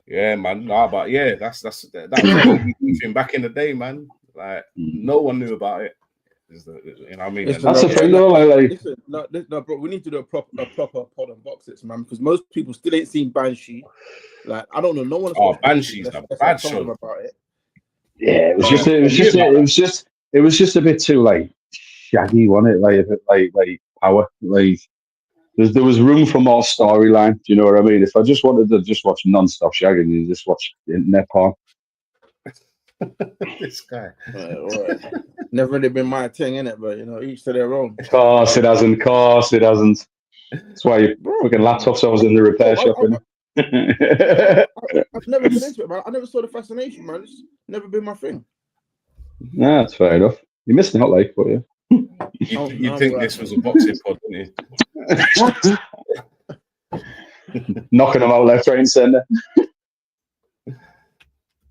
Yeah, man. Nah, but yeah, that was an OVD thing back in the day, man. Like no one knew about it. You know what I mean? That's the thing, though. Listen, no, bro, we need to do a proper pod on boxes, man, because most people still ain't seen Banshee. Like, I don't know, no one's watched Banshee's a bad show about it. Yeah, it was just a bit too like shaggy, wasn't it? Like a bit like power. Like there was room for more storyline. Do you know what I mean? If I just wanted to just watch non-stop shagging, you just watch internet porn. This guy. All right. Never really been my thing, innit? But, you know, each to their own. Of course it hasn't. That's why your fucking laptop's always in the repair shop. I've never been into it, man. I never saw the fascination, man. It's never been my thing. Nah, that's fair enough. You're missing out, like, but yeah. You think this was a boxing pod, didn't you? Knocking them out left, right, and centre.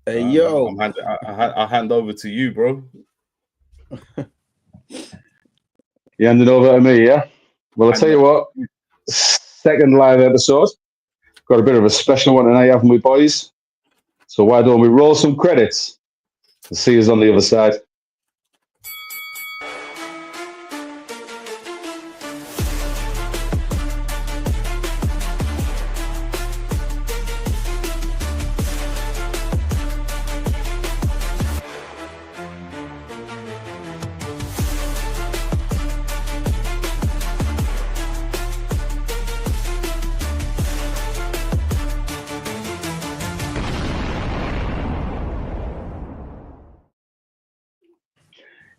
Hey, yo. I'll hand over to you, bro. You handed over to me, yeah? Well, I'll tell you what. Second live episode. Got a bit of a special one tonight, haven't we, boys? So why don't we roll some credits and see us on the other side?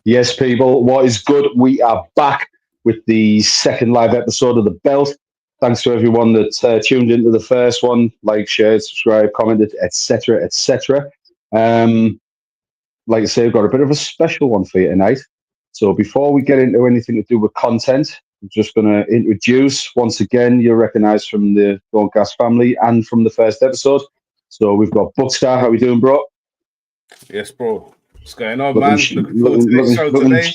Yes, people, what is good? We are back with the second live episode of The Belt. Thanks to everyone that tuned into the first one, like, shared, subscribed, commented, etc., etc. Like I say, I've got a bit of a special one for you tonight. So before we get into anything to do with content, I'm just going to introduce, once again, you'll recognise from the broadcast family and from the first episode. So we've got Buckstar. How we doing, bro? Yes, bro. What's going on, man? Looking forward to this show today.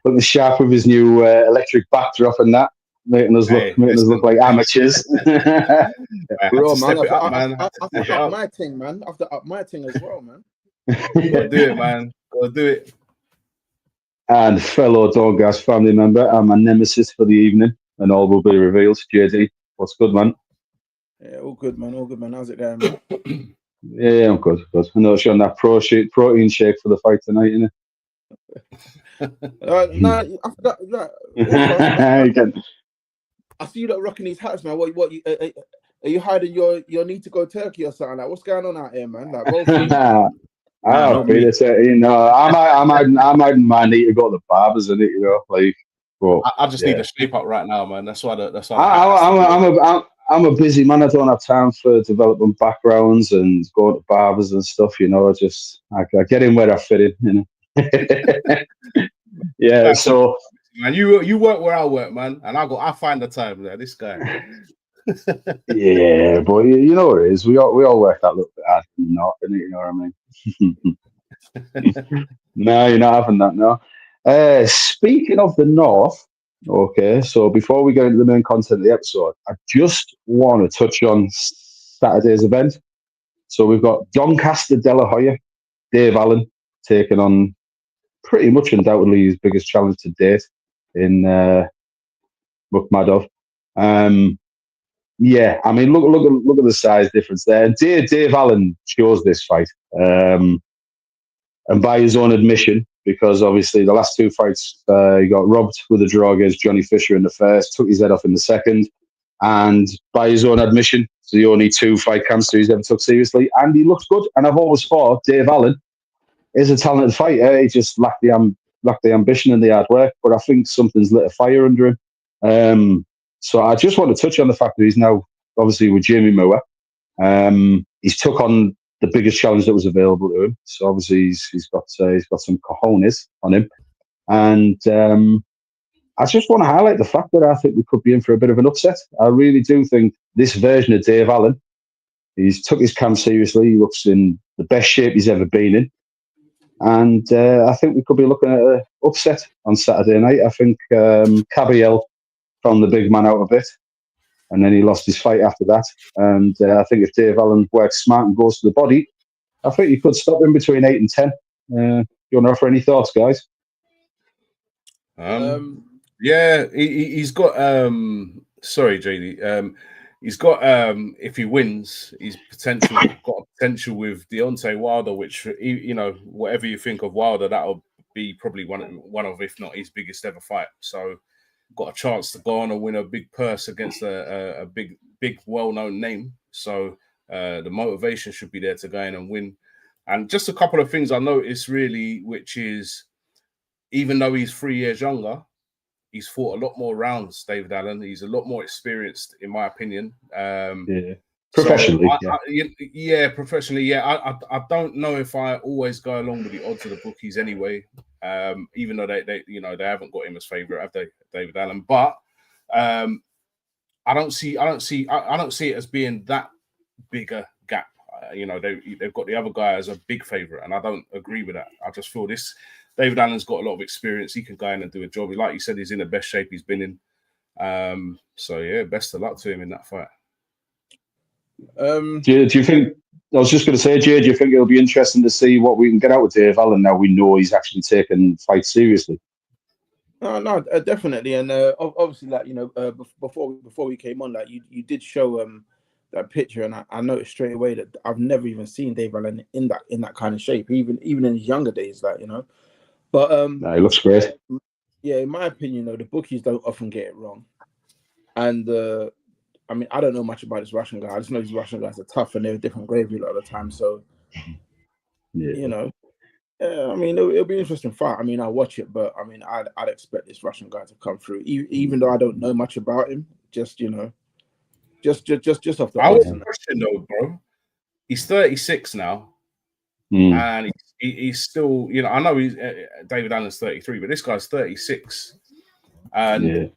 Looking sharp with his new electric backdrop and that, making us look like amateurs. Bro, man, I have to up my thing, man. I have to up my thing as well, man. Gotta do it, man. Gotta do it. And fellow Doggas family member and my nemesis for the evening, and all will be revealed. JD, what's good, man? Yeah, all good, man. All good, man. How's it going, man? Yeah, I'm good. I know you're on that protein shake for the fight tonight, innit? No, I forgot. I see you lot rocking these hats, man. What? Are you hiding your need to go Turkey or something? Like, what's going on out here, man? Like, I might need to go to the barbers, innit? You know, like. But, I just need a shape up right now, man. That's why. I'm a busy man. I don't have time for developing backgrounds and going to barbers and stuff. You know, I get in where I fit in. You know. Yeah. So, man, you work where I work, man, and I find the time there. This guy. Yeah, but you know what it is. We all work that little bit hard in the north, innit? You know what I mean? No, you're not having that, no. Speaking of the north. Okay, so before we get into the main content of the episode, I just want to touch on Saturday's event. So we've got Doncaster De La Hoya, Dave Allen, taking on pretty much undoubtedly his biggest challenge to date in Mukhmadov. Yeah, I mean, look at the size difference there. And Dave Allen chose this fight, and by his own admission, because obviously the last two fights he got robbed with a draw against Johnny Fisher in the first, took his head off in the second, and by his own admission, it's the only two fight cancer he's ever took seriously, and he looks good. And I've always thought Dave Allen is a talented fighter. He just lacked the ambition and the hard work, but I think something's lit a fire under him. So I just want to touch on the fact that he's now obviously with Jamie Moore. He's took on the biggest challenge that was available to him. So obviously he's got some cojones on him, and I just want to highlight the fact that I think we could be in for a bit of an upset. I really do think this version of Dave Allen, he's took his camp seriously. He looks in the best shape he's ever been in, and I think we could be looking at an upset on Saturday night. I think Cabiel found the big man out of it, and then he lost his fight after that. And I think if Dave Allen works smart and goes to the body, I think he could stop him between 8 and 10. You want to offer any thoughts, guys? Yeah, he's got. Sorry, JD. He's got. If he wins, he's got a potential with Deontay Wilder, which whatever you think of Wilder, that'll be probably one of, if not his biggest ever fight. So, got a chance to go on and win a big purse against a big well-known name. So the motivation should be there to go in and win. And just a couple of things I noticed really, which is even though he's 3 years younger, he's fought a lot more rounds, David Allen. He's a lot more experienced, in my opinion. Professionally, professionally, yeah. I don't know if I always go along with the odds of the bookies anyway. Even though they haven't got him as favourite, have they, David Allen? But I don't see it as being that big a gap. They've got the other guy as a big favourite, and I don't agree with that. I just feel David Allen's got a lot of experience. He can go in and do a job. Like you said, he's in the best shape he's been in. So yeah, best of luck to him in that fight. Do you think? I was just going to say, Jay, do you think it'll be interesting to see what we can get out with Dave Allen now we know he's actually taken fights seriously? No, definitely, and obviously, before we came on, you did show that picture, and I noticed straight away that I've never even seen Dave Allen in that kind of shape, even in his younger days, But he looks great. Yeah, in my opinion, the bookies don't often get it wrong, and I mean, I don't know much about this Russian guy. I just know these Russian guys are tough and they're a different gravy a lot of the time. So, I mean, it'll be an interesting fight. I mean, I'll watch it, but I mean, I'd expect this Russian guy to come through, even though I don't know much about him. Just off the. I have a question though, bro. He's 36 now, and he's still, I know he's David Allen's 33, but this guy's 36, and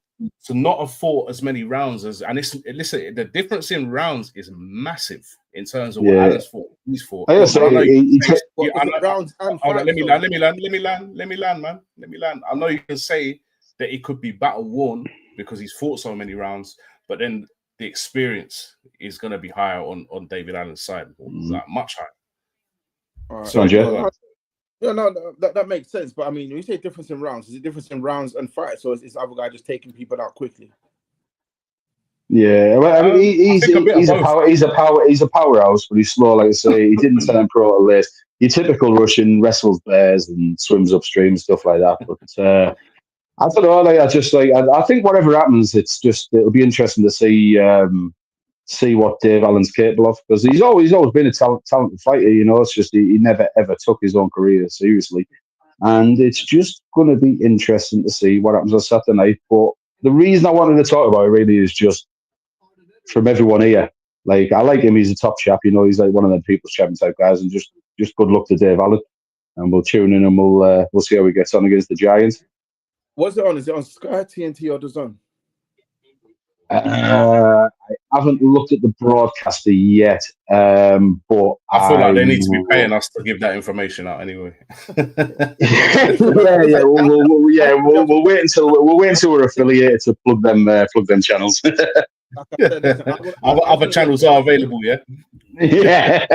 to not have fought as many rounds listen, the difference in rounds is massive in terms of what Allen's fought. He's fought. Rounds and fights. Let me land, man. I know you can say that he could be battle worn because he's fought so many rounds, but then the experience is going to be higher on David Allen's side, like much higher. That makes sense. But I mean, when you say difference in rounds, is it difference in rounds and fights, or is this other guy just taking people out quickly? Yeah, well, I mean, he's a powerhouse, but he's slow. Like I say, he didn't turn pro at late. Your typical Russian wrestles bears and swims upstream and stuff like that. But I don't know. I think whatever happens, it'll be interesting to see what Dave Allen's capable of, because he's always been a talented fighter. It's just he never ever took his own career seriously, and it's just going to be interesting to see what happens on Saturday night. But the reason I wanted to talk about it really is just from everyone here. Like, I like him; he's a top chap. He's like one of them people's champion type guys, and just good luck to Dave Allen. And we'll tune in and we'll see how he gets on against the Giants. What's it on? Is it on Sky, TNT, or DAZN? I haven't looked at the broadcaster yet, but I feel like they need to be paying us to give that information out anyway. We'll wait until we're affiliated to plug them channels. Other channels are available, yeah. Yeah.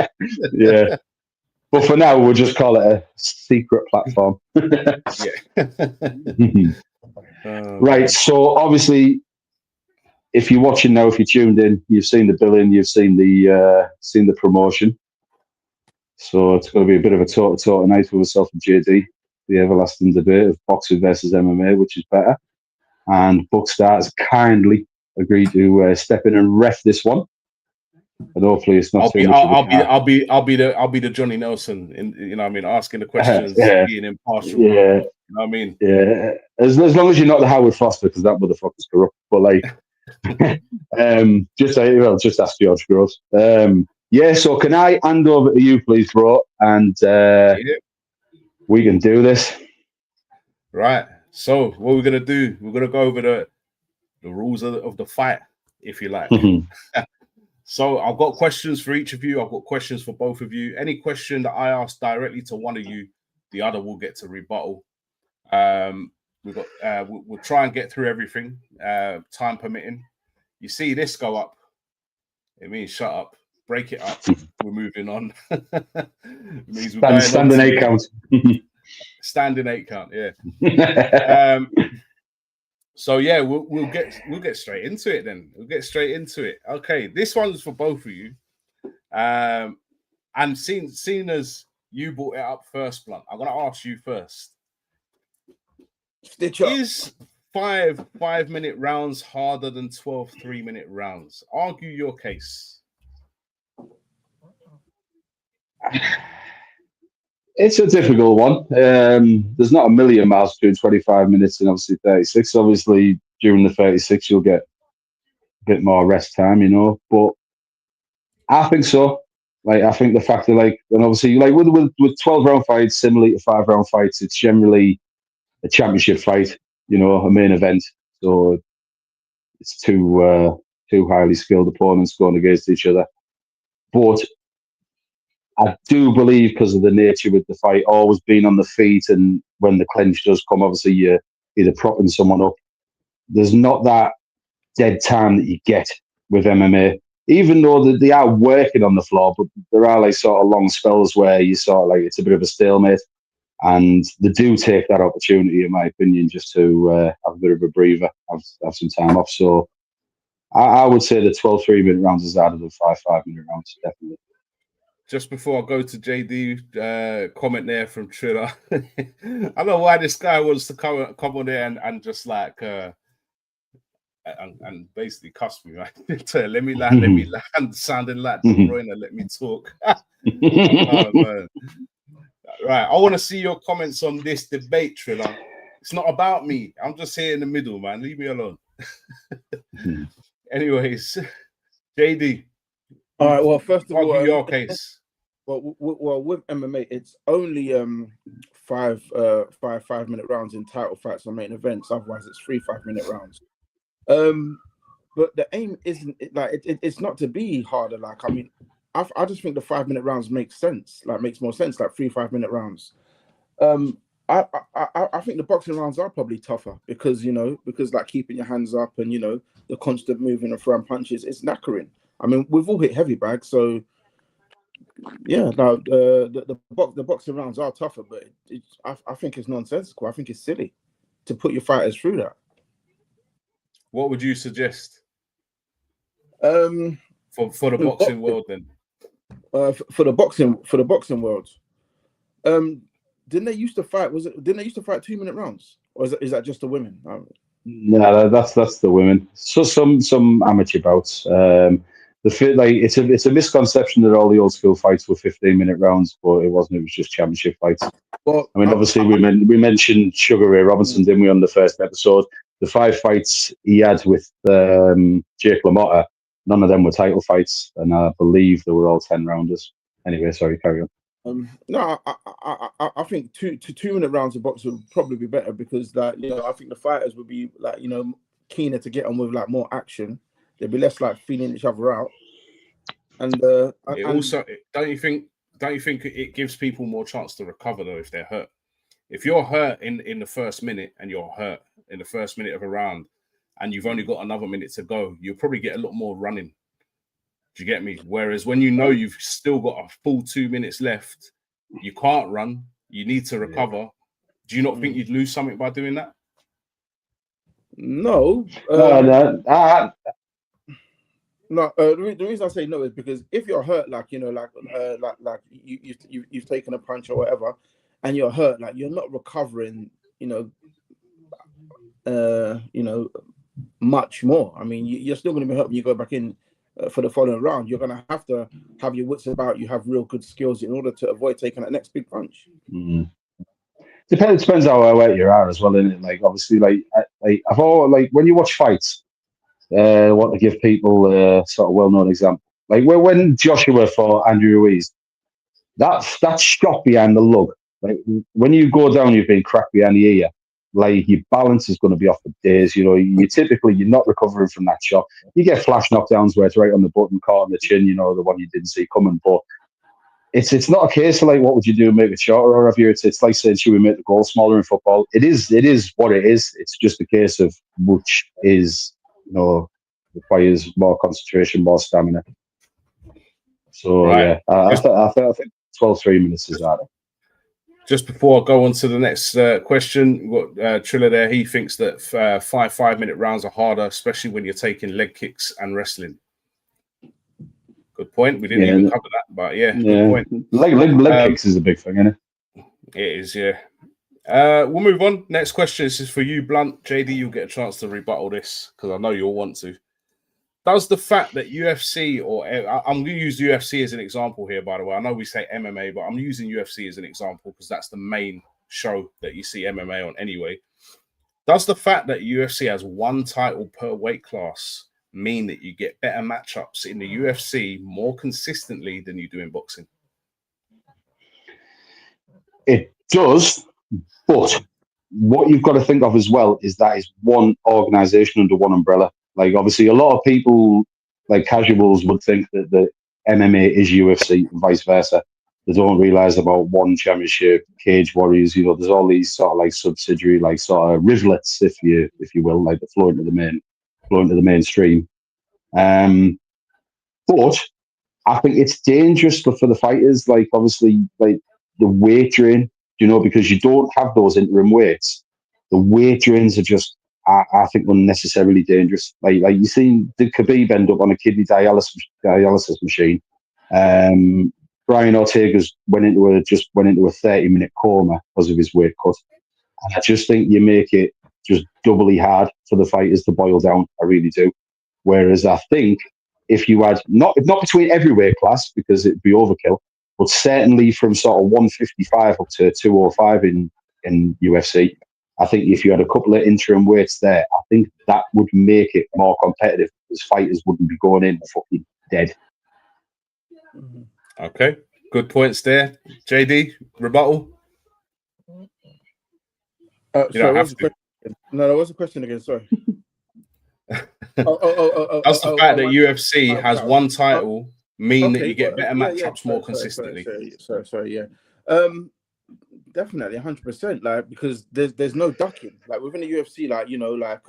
But for now, we'll just call it a secret platform. Right. So obviously, if you're watching now, if you're tuned in, you've seen the billing, you've seen the promotion. So it's going to be a bit of a talk tonight with myself and JD, the everlasting debate of boxing versus MMA, which is better. And Bookstar has kindly agreed to step in and ref this one. And hopefully it's not too much. I'll be the Johnny Nelson, asking the questions, being impartial. Yeah. You know what I mean? Yeah. As long as you're not the Howard Foster, because that motherfucker's corrupt. But like, just ask George Groves. So can I hand over to you, please, bro? And we can do this. Right. So what we're gonna do? We're gonna go over the rules of the fight, if you like. So I've got questions for each of you. I've got questions for both of you. Any question that I ask directly to one of you, the other will get to rebuttal. We'll try and get through everything, time permitting. You see this go up, it means shut up, break it up. We're moving on. It means we're going standing on 8 count. Standing 8 count, yeah. So yeah, we'll get straight into it then. We'll get straight into it. Okay, this one's for both of you. And seeing as you brought it up first, Blunt, I'm gonna ask you first. Stitch up. Is 5-minute rounds harder than 12 3-minute rounds? Argue your case. It's a difficult one. There's not a million miles between 25 minutes and obviously 36. Obviously, during the 36, you'll get a bit more rest time, you know. But I think so. Like, I think the fact that, like, and obviously, like with 12-round fights, similar to 5-round fights, it's generally a championship fight, you know, a main event. So it's two highly skilled opponents going against each other. But I do believe, because of the nature with the fight, always being on the feet, and when the clinch does come, obviously you're either propping someone up. There's not that dead time that you get with MMA, even though they are working on the floor, but there are like sort of long spells where you sort of like it's a bit of a stalemate, and they do take that opportunity, in my opinion, just to have a bit of a breather, have some time off. So I would say the 12 3-minute rounds is harder than 5-minute rounds, definitely. Just before I go to JD, comment there from Triller. I don't know why this guy wants to come on there and just like and basically cuss me, right? let me land, sounding like De Bruyne, let me talk. Oh, man. Right, I want to see your comments on this debate, Triller. It's not about me. I'm just here in the middle, man. Leave me alone. Anyways, JD. All right. Well, first of all, your case. Well, with MMA, it's only 5-minute rounds in title fights or main events. Otherwise, it's 3 5-minute rounds. But the aim isn't like it's not to be harder. Like, I mean, I just think the 5-minute rounds makes sense. Like, makes more sense. Like 3 5-minute rounds. I think the boxing rounds are probably tougher because like keeping your hands up and the constant moving and throwing punches, it's knackering. I mean, we've all hit heavy bags, so yeah. Now the boxing rounds are tougher, but I think it's nonsensical. I think it's silly to put your fighters through that. What would you suggest? For the boxing world, then. For the boxing world. Didn't they used to fight? Didn't they used to fight 2-minute rounds, or is that just the women? No, that's the women. So some amateur bouts. It's a misconception that all the old school fights were 15-minute rounds, but it wasn't. It was just championship fights. Well, I mean, obviously we mentioned Sugar Ray Robinson, didn't we, on the first episode? The 5 fights he had with Jake LaMotta, none of them were title fights, and I believe they were all 10-rounders. Anyway, sorry, carry on. No, I think 2-minute rounds of boxing would probably be better because, like, I think the fighters would be like, keener to get on with like more action. They'd be less like feeling each other out. And also, don't you think it gives people more chance to recover though if they're hurt? If you're hurt in the first minute and you're hurt in the first minute of a round, and you've only got another minute to go, you'll probably get a lot more running. Do you get me? Whereas when you've still got a full 2 minutes left, you can't run. You need to recover. Do you not think you'd lose something by doing that? No. No. The reason I say no is because if you're hurt, like you've taken a punch or whatever, and you're hurt, like you're not recovering, much more. I mean, you're still going to be hurt when you go back in. For the following round, you're going to have your wits about you, have real good skills in order to avoid taking that next big punch. Mm-hmm. Depends how aware you are as well, isn't it? Like, obviously, I've all when you watch fights, I want to give people a sort of well-known example. Like when Joshua fought Andrew Ruiz, that shot behind the lug. Like when you go down, you've been cracked behind the ear. Like your balance is going to be off for days. You're not recovering from that shot. You get flash knockdowns where it's right on the button, caught on the chin. The one you didn't see coming. But it's not a case of like, what would you do, make it shorter or heavier? It's like saying, should we make the goal smaller in football? It is what it is. It's just a case of which is requires more concentration, more stamina. So Right. yeah, I think 12-3 minutes is that. Just before I go on to the next question, we've got Triller there. He thinks that 5-minute rounds are harder, especially when you're taking leg kicks and wrestling. Good point. We didn't even cover that, but good point. Leg kicks is a big thing, isn't it? It is, yeah. We'll move on. Next question. This is for you, Blunt. JD, you'll get a chance to rebuttal this because I know you'll want to. Does the fact that UFC, or I'm going to use UFC as an example here, by the way. I know we say MMA, but I'm using UFC as an example because that's the main show that you see MMA on anyway. Does the fact that UFC has one title per weight class mean that you get better matchups in the UFC more consistently than you do in boxing? It does, but what you've got to think of as well is that is one organization under one umbrella. Like, obviously, a lot of people, like casuals, would think that the MMA is UFC and vice versa. They don't realize about one championship, Cage Warriors. You know, there's all these sort of like subsidiary, like sort of rivulets, if you will, like that flow into the mainstream. But I think it's dangerous for the fighters. Like, obviously, like the weight drain, you know, because you don't have those interim weights. The weight drains are just, I think, unnecessarily dangerous. Like you seen, did Khabib end up on a kidney dialysis machine? Brian Ortega's went into a 30-minute coma because of his weight cut. And I just think you make it just doubly hard for the fighters to boil down. I really do. Whereas I think if you had not between every weight class, because it'd be overkill, but certainly from sort of 155 up to 205 in UFC, I think if you had a couple of interim weights there, I think that would make it more competitive because fighters wouldn't be going in fucking dead. Okay, good points there. JD, rebuttal? You don't have to. No, there was a question again. Sorry. That's the fact that UFC has one title mean that you get better matchups more consistently. Sorry, yeah. Definitely 100%. Like, because there's no ducking. Like within the UFC, like, you know, like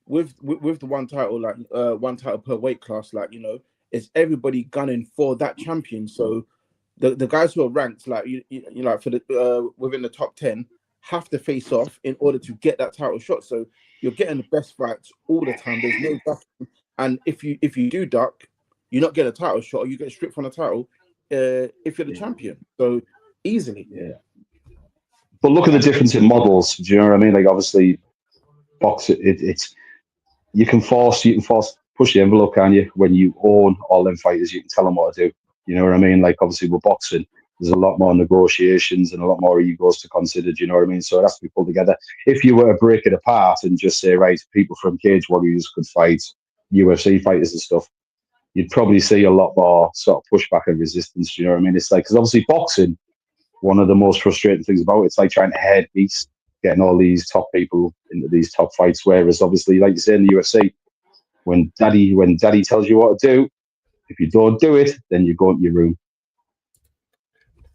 with the one title, like one title per weight class, like, you know, it's everybody gunning for that champion. So the guys who are ranked, like you like for the within the top 10 have to face off in order to get that title shot. So you're getting the best fights all the time. There's no ducking. And if you do duck, you're not getting a title shot, or you get stripped from the title if you're the champion. So easily. Yeah. But look at the difference in models. Do you know what I mean? Like, obviously, box it's you can push the envelope, can you? When you own all them fighters, you can tell them what to do. You know what I mean? Like, obviously, with boxing, there's a lot more negotiations and a lot more egos to consider. Do you know what I mean? So it has to be pulled together. If you were to break it apart and just say, right, people from Cage Warriors could fight UFC fighters and stuff, you'd probably see a lot more sort of pushback and resistance. Do you know what I mean? It's like, because obviously boxing, one of the most frustrating things about it's like trying to head beast, getting all these top people into these top fights. Whereas obviously, like you say in the UFC, when daddy tells you what to do, if you don't do it, then you go into your room.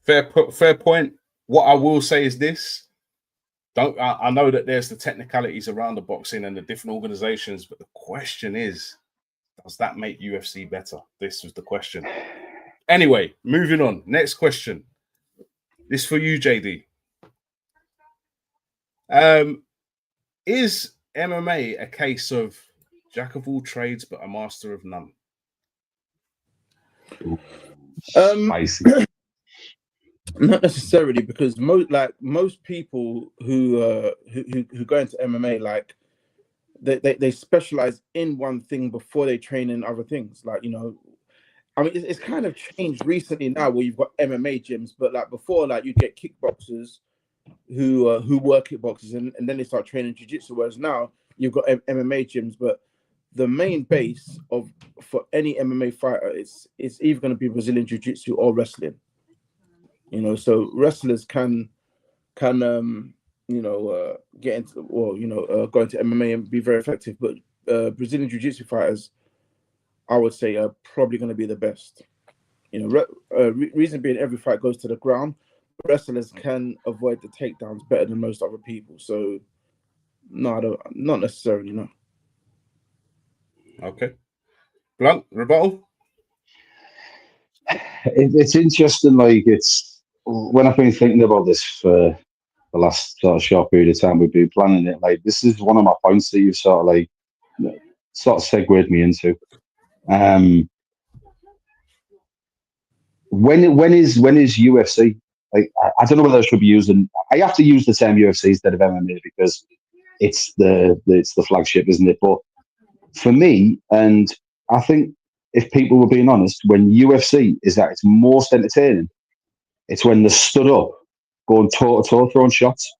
Fair point. What I will say is this: I know that there's the technicalities around the boxing and the different organizations, but the question is, does that make UFC better? This was the question. Anyway, moving on. Next question. This for you, JD. Is MMA a case of jack of all trades but a master of none? Spicy. Not necessarily, because most people who go into MMA, like they specialize in one thing before they train in other things. Like, you know, I mean, it's kind of changed recently now where you've got MMA gyms, but like before, like you'd get kickboxers who were kickboxers and then they start training jiu-jitsu, whereas now you've got MMA gyms. But the main base for any MMA fighter is either going to be Brazilian jiu-jitsu or wrestling. You know, so wrestlers can get into, or go into MMA and be very effective, but Brazilian jiu-jitsu fighters, I would say, are probably going to be the best. You know, reason being, every fight goes to the ground. Wrestlers can avoid the takedowns better than most other people. So, no, not necessarily, no. Okay. Blunt rebuttal. It's interesting. Like, it's when I've been thinking about this for the last sort of short period of time we've been planning it. Like, this is one of my points that you've sort of like segued me into. When is UFC? Like, I don't know whether I should be using. I have to use the term UFC instead of MMA because it's the flagship, isn't it? But for me, and I think if people were being honest, when UFC is at its most entertaining, it's when they're stood up, going toe to toe, throwing shots.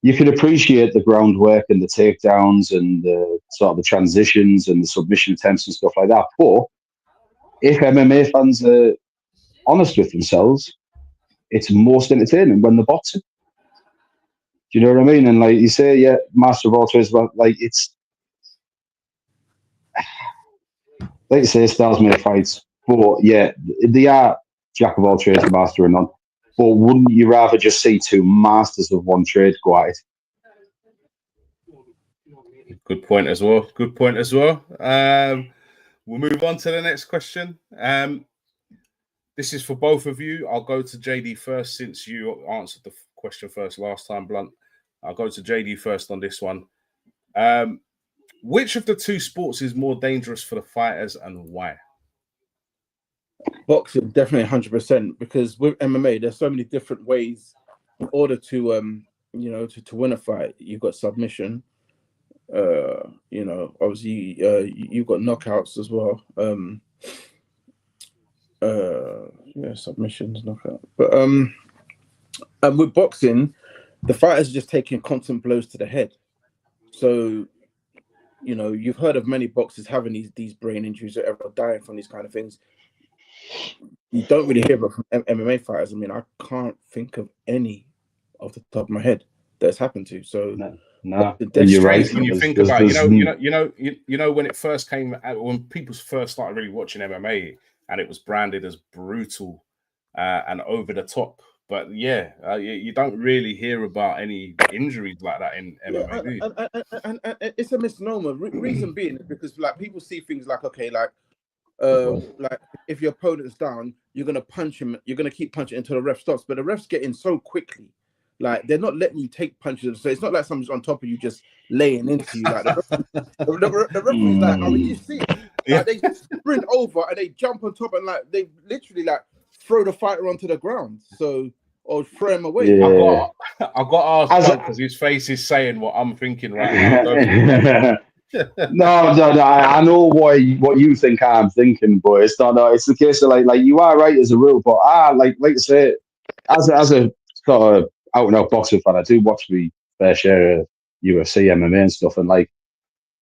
You can appreciate the groundwork and the takedowns and the sort of the transitions and the submission attempts and stuff like that. But if MMA fans are honest with themselves, it's most entertaining when they're boxing. Do you know what I mean? And like you say, yeah, master of all trades, like it's like you say, stars make fights. But yeah, they are jack of all trades, master of none. But wouldn't you rather just see two masters of one trade go at it? Good point as well. Good point as well. We'll move on to the next question. This is for both of you. I'll go to JD first since you answered the question first last time, Blunt. I'll go to JD first on this one. Which of the two sports is more dangerous for the fighters and why? Boxing, definitely 100%, because with MMA, there's so many different ways in order to to win a fight. You've got submission, obviously you've got knockouts as well. Submissions, knockout. But and with boxing, the fighters are just taking constant blows to the head. So, you've heard of many boxers having these brain injuries or ever dying from these kind of things. You don't really hear about from MMA fighters. I mean, I can't think of any off the top of my head that's happened to. So no, you're right. When you think about when it first came out, when people first started really watching MMA, and it was branded as brutal and over the top. But yeah, you don't really hear about any injuries like that in MMA. Do you? And it's a misnomer. Reason being is because like people see things like, okay, like if your opponent's down, you're gonna punch him. You're gonna keep punching until the ref stops. But the refs get in so quickly, like they're not letting you take punches. So it's not like someone's on top of you just laying into you. Like the referee's like, I mean, you see, like, they sprint over and they jump on top and like they literally like throw the fighter onto the ground. So or throw him away. Yeah. I've got to ask because his face is saying what I'm thinking right now. No, I know what you think I'm thinking, but it's not. No, it's the case of like you are right as a rule, but like I say, as a sort of out and out boxing fan, I do watch the fair share of UFC, MMA, and stuff, and like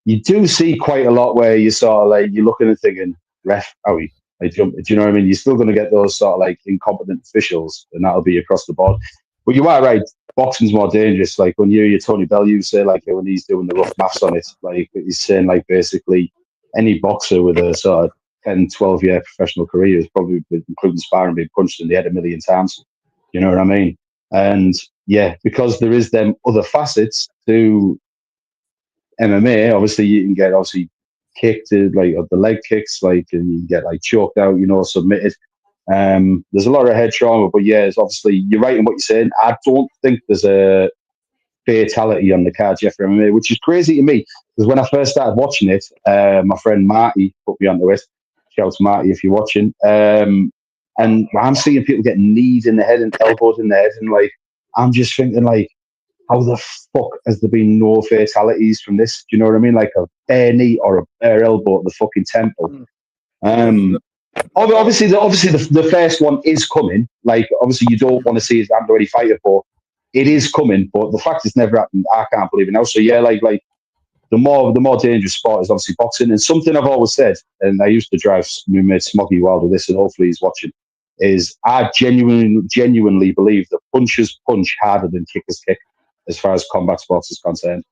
you do see quite a lot where you sort of like you're looking and thinking, ref, I jump. Do you know what I mean? You're still going to get those sort of like incompetent officials, and that'll be across the board. But you are right. Boxing's more dangerous. Like when you hear Tony Bellew say, like when he's doing the rough maths on it, like he's saying, like basically any boxer with a sort of 10, 12-year professional career is probably, including sparring, being punched in the head a million times. You know what I mean? And yeah, because there is them other facets to MMA. Obviously, you can get kicked, like the leg kicks, like, and you can get like choked out, submitted. There's a lot of head trauma, but yeah, it's obviously you're right in what you're saying. I don't think there's a fatality on the cards yet for MMA, which is crazy to me because when I first started watching it, my friend Marty put me onto it. Shout out to Marty if you're watching. And I'm seeing people getting knees in the head and elbows in the head, and like I'm just thinking, like, how the fuck has there been no fatalities from this? Do you know what I mean? Like a bare knee or a bare elbow at the fucking temple. Obviously, the first one is coming. Like, obviously, you don't want to see his hand already fighter, but it is coming. But the fact it's never happened, I can't believe it now. So yeah, like the more dangerous sport is obviously boxing. And something I've always said, and I used to drive my mate Smoggy wild with this, and hopefully he's watching, is I genuinely believe that punchers punch harder than kickers kick as far as combat sports is concerned.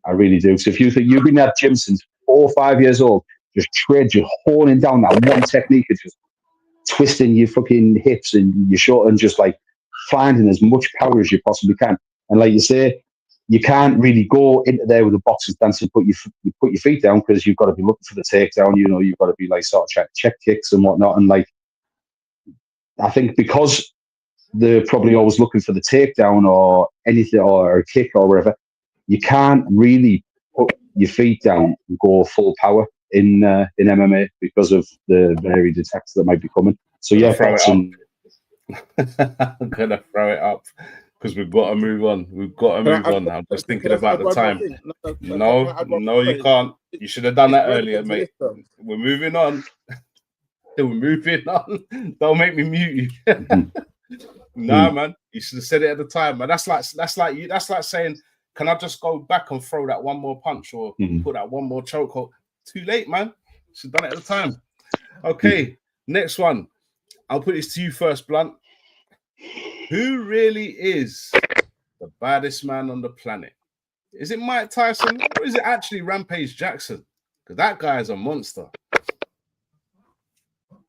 I really do. So if you think you've been at gym since 4 or 5 years old, just honing down that one technique of just twisting your fucking hips and your shoulder and just like finding as much power as you possibly can. And like you say, you can't really go into there with a boxing stance and put your feet down because you've got to be looking for the takedown. You know, you've got to be like sort of trying to check kicks and whatnot. And like, I think because they're probably always looking for the takedown or anything or a kick or whatever, you can't really put your feet down and go full power in MMA because of the varied attacks that might be coming. So yeah, boxing. I'm gonna throw it up because we've got to move on. We've got to move on. I'm just thinking about the time. No, you can't. You should have done that earlier, mate. We're moving on. We're moving on. Don't make me mute you. Nah, man. You should have said it at the time, man. That's like saying, can I just go back and throw that one more punch or put that one more chokehold? Too late, man. Should have done it at the time. Okay, next one. I'll put this to you first, Blunt. Who really is the baddest man on the planet? Is it Mike Tyson or is it actually Rampage Jackson? Because that guy is a monster.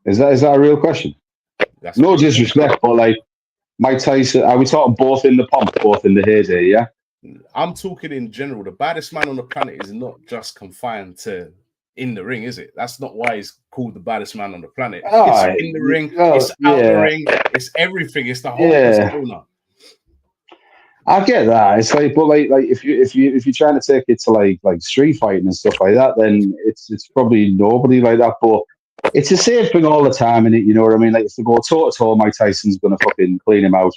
Is that a real question? That's no disrespect, but like Mike Tyson, are we talking both in the pomp, both in the heyday? Yeah, I'm talking in general. The baddest man on the planet is not just confined to in the ring, is it? That's not why he's called the baddest man on the planet. It's in the ring, it's out the ring, it's everything, it's the whole persona. I get that. It's like, but like if you're trying to take it to like street fighting and stuff like that, then it's probably nobody like that. But it's the same thing all the time, and you know what I mean? Like if they go toe to toe, Mike Tyson's gonna fucking clean him out.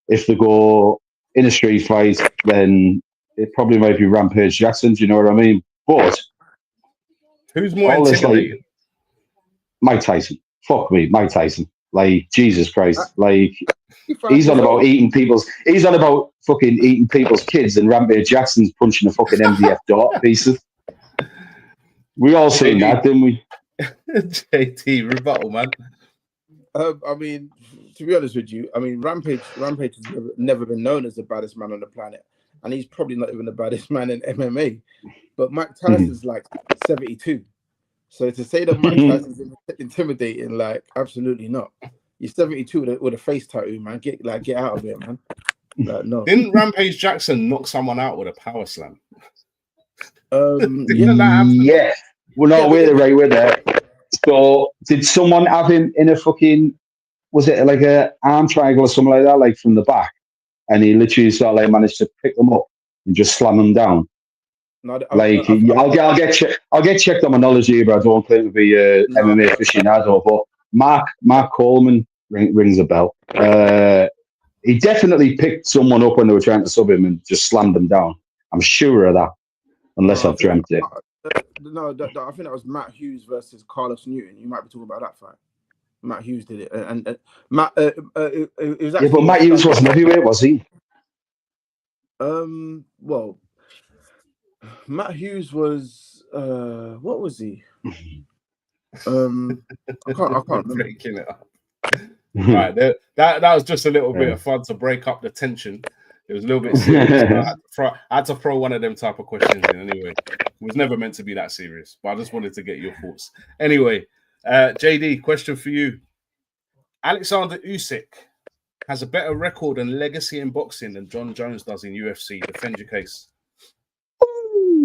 If they go in a street fight, then it probably might be Rampage Jackson. Do you know what I mean? But who's more intimidating? Like, Mike Tyson. Fuck me, Mike Tyson. Like Jesus Christ. Like he's on about fucking eating people's kids, and Rampage Jackson's punching a fucking MDF dart pieces. We all seen that, didn't we? JT rebuttal, man. I mean, to be honest with you, I mean Rampage has never been known as the baddest man on the planet, and he's probably not even the baddest man in MMA. But Mike Tyson's like 72. So to say that Mike Tyson's intimidating, like absolutely not. You're 72 with a face tattoo, man. Get out of here, man. Like, no. Didn't Rampage Jackson knock someone out with a power slam? Yeah. We're not we're there. So did someone have him in a fucking, was it like a arm triangle or something like that, like from the back? And he literally sort of like managed to pick them up and just slam them down. No, I'll get checked on my knowledge here, but I don't claim to be MMA aficionado. But Mark Coleman rings a bell. He definitely picked someone up when they were trying to sub him and just slammed them down. I'm sure of that, unless I've dreamt it. I think that was Matt Hughes versus Carlos Newton. You might be talking about that fight. Matt Hughes did it, and Matt. It was actually, but Matt Hughes wasn't heavyweight, was he? Well, Matt Hughes was what was he? I can't remember. Breaking it up. Right, that was just a little bit of fun to break up the tension. It was a little bit serious. I had to throw one of them type of questions in anyway. It was never meant to be that serious, but I just wanted to get your thoughts. Anyway, JD, question for you. Alexander Usyk has a better record and legacy in boxing than John Jones does in UFC. Defend your case.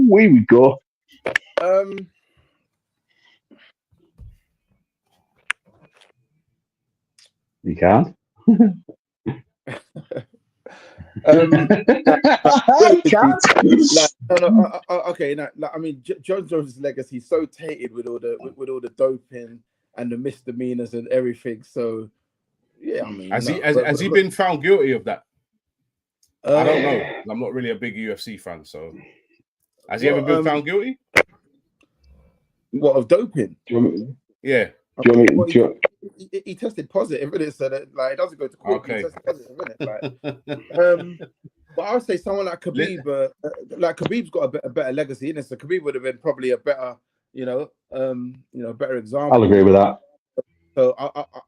Where we go. You can't. Okay. I mean, John Jones' legacy is so tainted with all the doping and the misdemeanors and everything. So, yeah, I mean, has he been found guilty of that? I don't know. I'm not really a big UFC fan, so has he ever been found guilty? What, of doping? Yeah. He tested positive, isn't it? So that like it doesn't go to court. Okay. He tested positive, isn't it? But I would say someone like Khabib, Khabib's got a better legacy, innit? So Khabib would have been probably a better, better example. I'll agree with that. So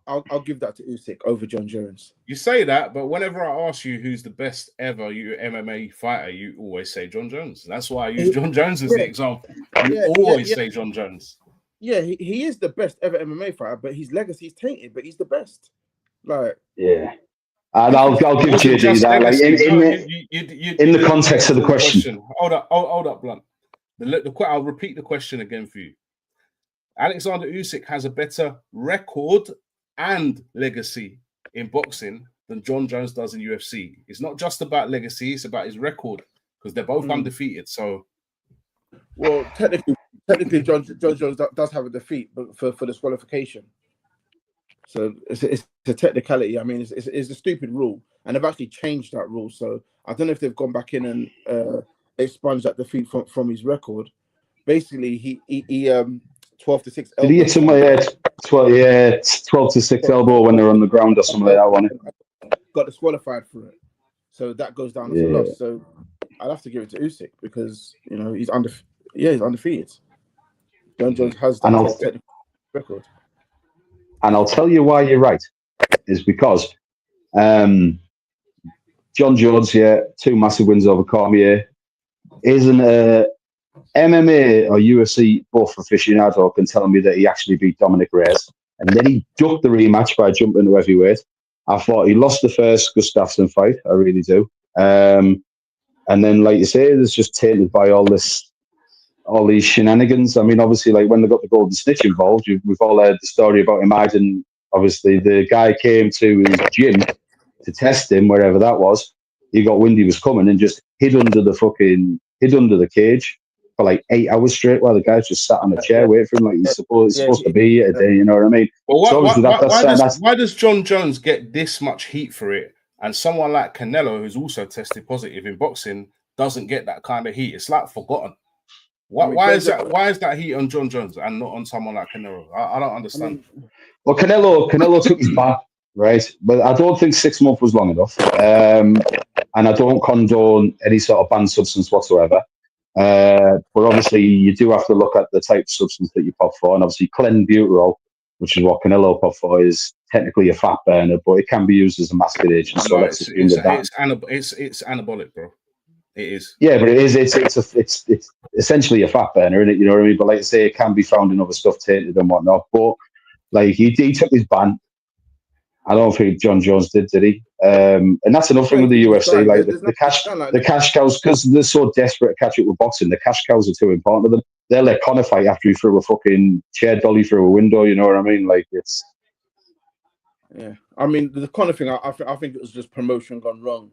I'll give that to Usyk over John Jones. You say that, but whenever I ask you who's the best ever MMA fighter, you always say John Jones. That's why I use John Jones as the example. You always say John Jones. Yeah, he is the best ever MMA fighter, but his legacy is tainted. But he's the best. Like, yeah. And I'll give JD that. Like in the context of the question. Hold up, Blunt. I'll repeat the question again for you. Alexander Usyk has a better record and legacy in boxing than John Jones does in UFC. It's not just about legacy; it's about his record because they're both undefeated. So, well, technically, John Jones does have a defeat, but for disqualification. So it's a technicality. I mean, it's a stupid rule, and they've actually changed that rule. So I don't know if they've gone back in and expunged that defeat from his record. Basically, he 12-6 elbow. Did he hit somebody 12-6 elbow when they're on the ground or something like that one? Got disqualified for it, so that goes down as a loss. So I'd have to give it to Usyk because he's undefeated. John Jones has that technical record. And I'll tell you why you're right, is because John Jones, two massive wins over Cormier, isn't a MMA or UFC buff aficionado can tell me that he actually beat Dominic Reyes. And then he ducked the rematch by jumping to heavyweight. I thought he lost the first Gustafsson fight. I really do. And then, like you say, it's just tainted by all these shenanigans. I mean, obviously, like when they got the golden snitch involved, we've all heard the story about him hiding. Obviously, the guy came to his gym to test him, wherever that was. He got wind he was coming and just hid under the cage for like 8 hours straight while the guy just sat on a chair waiting for him, like he's supposed to be a day. You know what I mean? Well, why does John Jones get this much heat for it, and someone like Canelo, who's also tested positive in boxing, doesn't get that kind of heat? It's like forgotten. Why is that heat on John Jones and not on someone like Canelo? I don't understand. Well, Canelo took his ban, right? But I don't think 6 months was long enough. And I don't condone any sort of banned substance whatsoever. But obviously, you do have to look at the type of substance that you pop for. And obviously, clenbuterol, which is what Canelo pop for, is technically a fat burner, but it can be used as a masking agent. So it's anabolic, bro. It is. Yeah, but it is. It's essentially a fat burner, isn't it? You know what I mean? But like I say, it can be found in other stuff, tainted and whatnot. But like he took his ban. I don't think John Jones did he? And that's another thing with the UFC. Like the cash cows, because they're so desperate to catch up with boxing. The cash cows are too important to them. They'll let Conor fight after he threw a fucking chair dolly through a window. You know what I mean? Like it's. Yeah, I mean the Conor thing. I think it was just promotion gone wrong.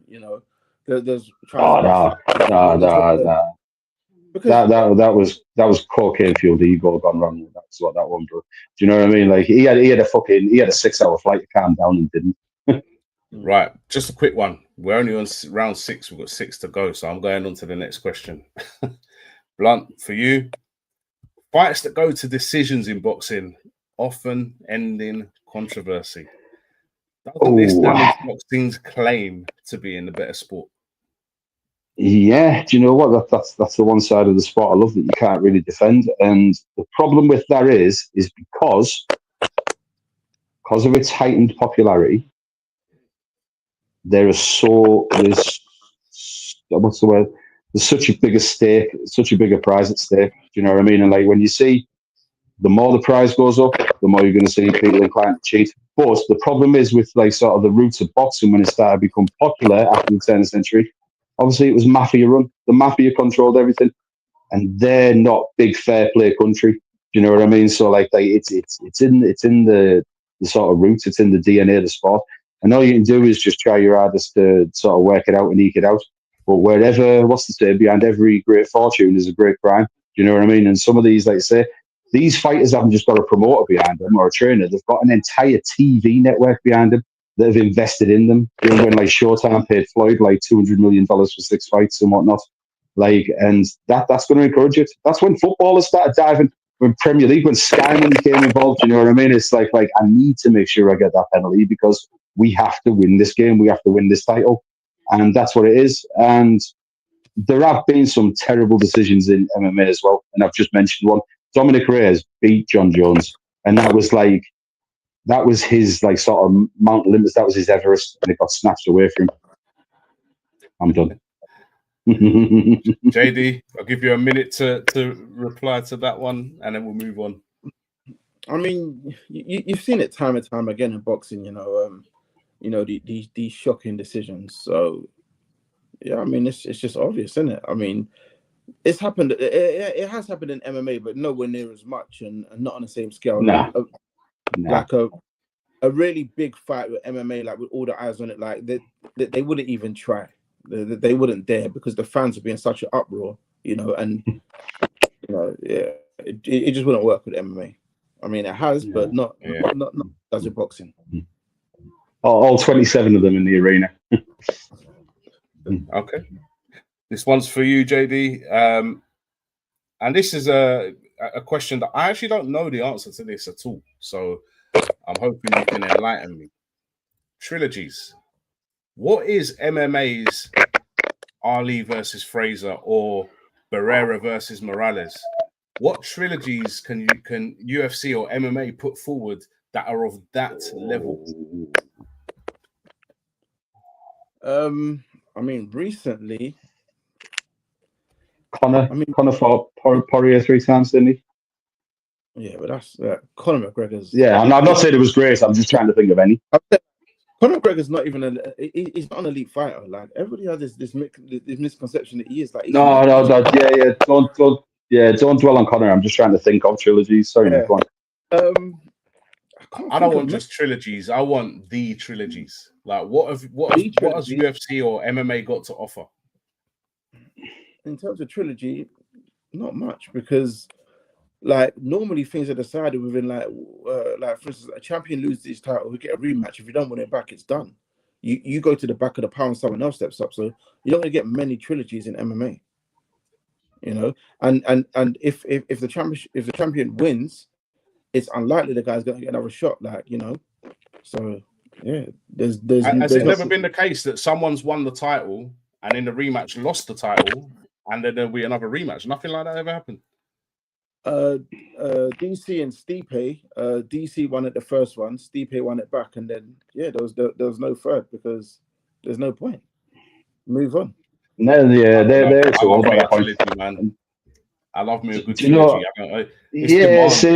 There's no. Because that was cocaine fueled ego gone wrong. That's what that one bro. Do you know what I mean? Like he had a 6-hour flight to calm down and didn't. Right, just a quick one. We're only on round 6. We've got 6 to go, so I'm going on to the next question. Blunt, for you, fights that go to decisions in boxing often end in controversy. Doesn't this damage boxing's claim to be in the better sport? Yeah, do you know what? That's the one side of the sport I love that you can't really defend. And the problem with that is because of its heightened popularity, there's what's the word? There's such a bigger stake, such a bigger prize at stake. Do you know what I mean? And like when you see the more the prize goes up, the more you're going to see people inclined to cheat. But the problem is with like sort of the roots of boxing when it started to become popular after the turn of the century. Obviously, it was mafia run. The mafia controlled everything, and they're not big fair play country. Do you know what I mean? So like it's in the sort of roots. It's in the DNA of the sport. And all you can do is just try your hardest to sort of work it out and eke it out. But behind every great fortune is a great crime. Do you know what I mean? And some of these, like I say, these fighters haven't just got a promoter behind them or a trainer. They've got an entire TV network behind them that have invested in them. You know, when like Showtime paid Floyd like $200 million for 6 fights and whatnot. Like, and that's going to encourage it. That's when footballers started diving. When Premier League, when Sky Money became involved, you know what I mean? It's like I need to make sure I get that penalty because we have to win this game. We have to win this title. And that's what it is. And there have been some terrible decisions in MMA as well. And I've just mentioned one. Dominic Reyes beat John Jones. And that was his like sort of Mount Olympus. That was his Everest. And it got snatched away from him. I'm done. JD, I'll give you a minute to reply to that one, and then we'll move on. I mean, you've seen it time and time again in boxing. you know, these shocking decisions. So yeah, I mean, it's just obvious, isn't it? I mean, it's happened. It has happened in MMA, but nowhere near as much, and not on the same scale. Nah. Like a really big fight with MMA, like with all the eyes on it, like they wouldn't even try. They wouldn't dare, because the fans would be in such an uproar, you know, and you know, yeah, it just wouldn't work with MMA. I mean, it has, but not as a boxing. All 27 of them in the arena. Okay, this one's for you, JD. And this is a question that I actually don't know the answer to this at all. So I'm hoping you can enlighten me. Trilogies. What is MMA's Ali versus Fraser or Barrera versus Morales? What trilogies can UFC or MMA put forward that are of that level? I mean, recently, Conor fought Poirier 3 times, didn't he? Yeah, but that's Conor McGregor's. Yeah, I'm not saying it was great. I'm just trying to think of any. Conor McGregor's not even he's not an elite fighter. Like, everybody has this misconception that he is. Like, no, don't dwell on Conor. I'm just trying to think of trilogies. Sorry, mate, go on. I don't want just trilogies. I want the trilogies. Like, what has UFC or MMA got to offer? In terms of trilogy, not much, because like normally things are decided within like for instance, a champion loses his title, we get a rematch. If you don't win it back, it's done. You go to the back of the pile and someone else steps up. So you're not going to get many trilogies in MMA. You know, and if the champion wins, it's unlikely the guy's going to get another shot. Like, you know, so yeah, there's has it never been the case that someone's won the title and in the rematch lost the title, and then there'll be another rematch? Nothing like that ever happened. DC and Stipe, DC won it the first one, Stipe won it back, and then there was no third, because there's no point. Move on. No, yeah, they're all about that point, man. I love me a good trilogy.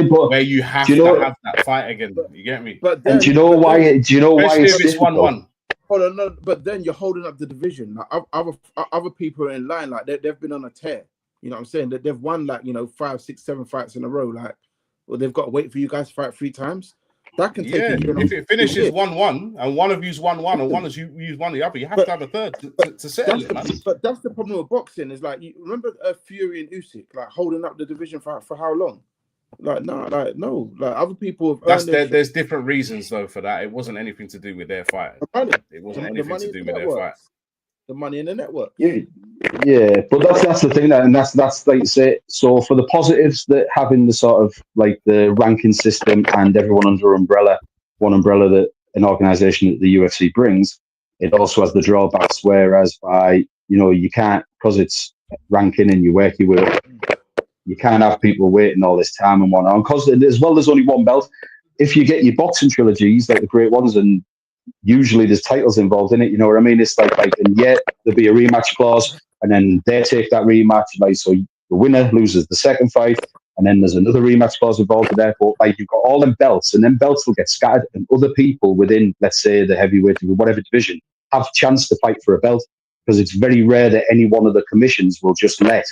But where you have to have that fight again. You get me? But then, and do you know why it's difficult? 1-1. Hold on, no, but then you're holding up the division. Like, other people are in line, like they've been on a tear. You know what I'm saying? That they've won, like, you know, 5, 6, 7 fights in a row. Like, well, they've got to wait for you guys to fight 3 times. That can take a year. If it finishes 1-1 and one of you's 1-1 and one of you use one the other, you have to have a third to settle it, man. But that's the problem with boxing. Is like, you remember Fury and Usyk, like holding up the division for how long? Like, no, like other people have there's different reasons though for that. It wasn't anything to do with their fight. It wasn't anything to do with their fight. The money in the network. Yeah, but that's the thing, and that's like say. So for the positives that having the sort of like the ranking system and everyone under one umbrella that an organization that the UFC brings, it also has the drawbacks. Whereas you can't, because it's ranking and you work your way up, you can't have people waiting all this time and whatnot. Because as well, there's only one belt. If you get your boxing trilogies, like the great ones, and usually there's titles involved in it, you know what I mean? It's like and yet there'll be a rematch clause, and then they take that rematch, like, so the winner loses the second fight, and then there's another rematch clause involved in there. But like, you've got all them belts, and then belts will get scattered, and other people within, let's say, the heavyweight, whatever division, have a chance to fight for a belt, because it's very rare that any one of the commissions will just let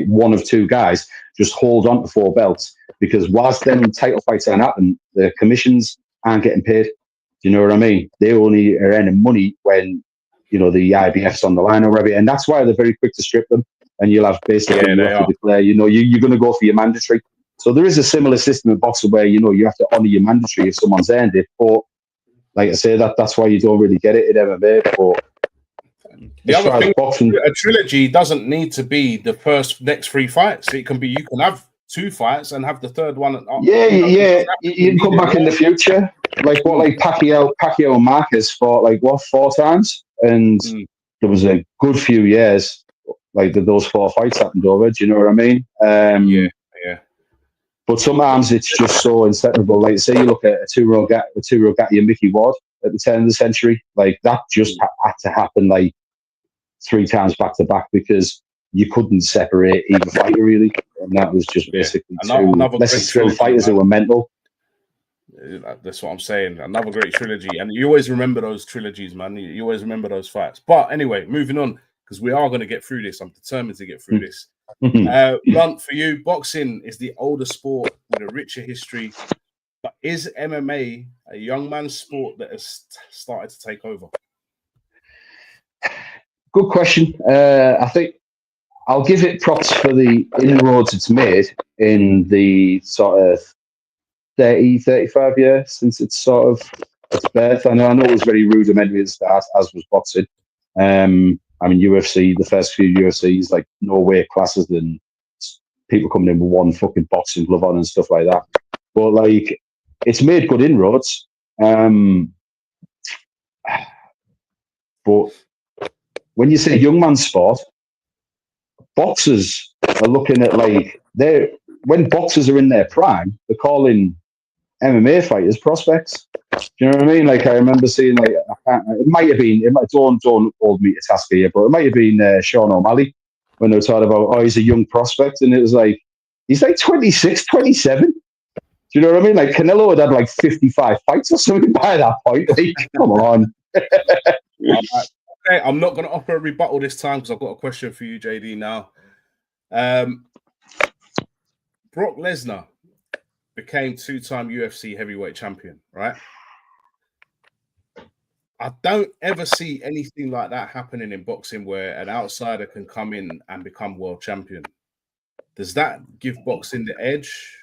one of two guys just hold on to 4 belts, because whilst them title fights aren't happening, the commissions aren't getting paid. Do you know what I mean? They only are earning money when, you know, the IBF's on the line or whatever, and that's why they're very quick to strip them. And you'll have basically you have to declare, you know, you're going to go for your mandatory. So there is a similar system in boxing where, you know, you have to honour your mandatory if someone's earned it. But like I say, that's why you don't really get it in MMA. But the other thing, boxing, a trilogy doesn't need to be the next 3 fights. It can be, you can have 2 fights and have the third one. You can come back in the future, like Pacquiao and Marquez fought 4 times, and there was a good few years like those 4 fights happened over. Do you know what I mean? Yeah. But sometimes it's just so inseparable. Like, say you look at a two-row Gatti and Mickey Ward at the turn of the century, like that just had to happen 3 times back to back, because you couldn't separate either fighter really, and that was just basically 2 lesser skilled fighters who were mental. That's what I'm saying. Another great trilogy, and you always remember those trilogies, man. You always remember those fights. But anyway, moving on, because we are going to get through this. I'm determined to get through this. Blunt, for you, boxing is the older sport with a richer history, but is MMA a young man's sport that has started to take over? Good question. I think I'll give it props for the inroads it's made in the sort of 30, 35 years since it's sort of its birth. I know it was very rudimentary at the start, as was boxing. I mean, UFC, the first few UFCs, like no weight classes and people coming in with one fucking boxing glove on and stuff like that. But like, it's made good inroads. But when you say young man sport, boxers are looking at like when boxers are in their prime, they're calling MMA fighters prospects. Do you know what I mean? Like I remember seeing it might have been don't hold me to task here, but it might have been Sean O'Malley when they were talking about he's a young prospect, and it was like he's like 26, 27. Do you know what I mean? Like Canelo had like 55 fights or something by that point. Like, come on. Okay, I'm not going to offer a rebuttal this time because I've got a question for you, JD. Now, Brock Lesnar became two-time UFC heavyweight champion, right? I don't ever see anything like that happening in boxing where an outsider can come in and become world champion. Does that give boxing the edge?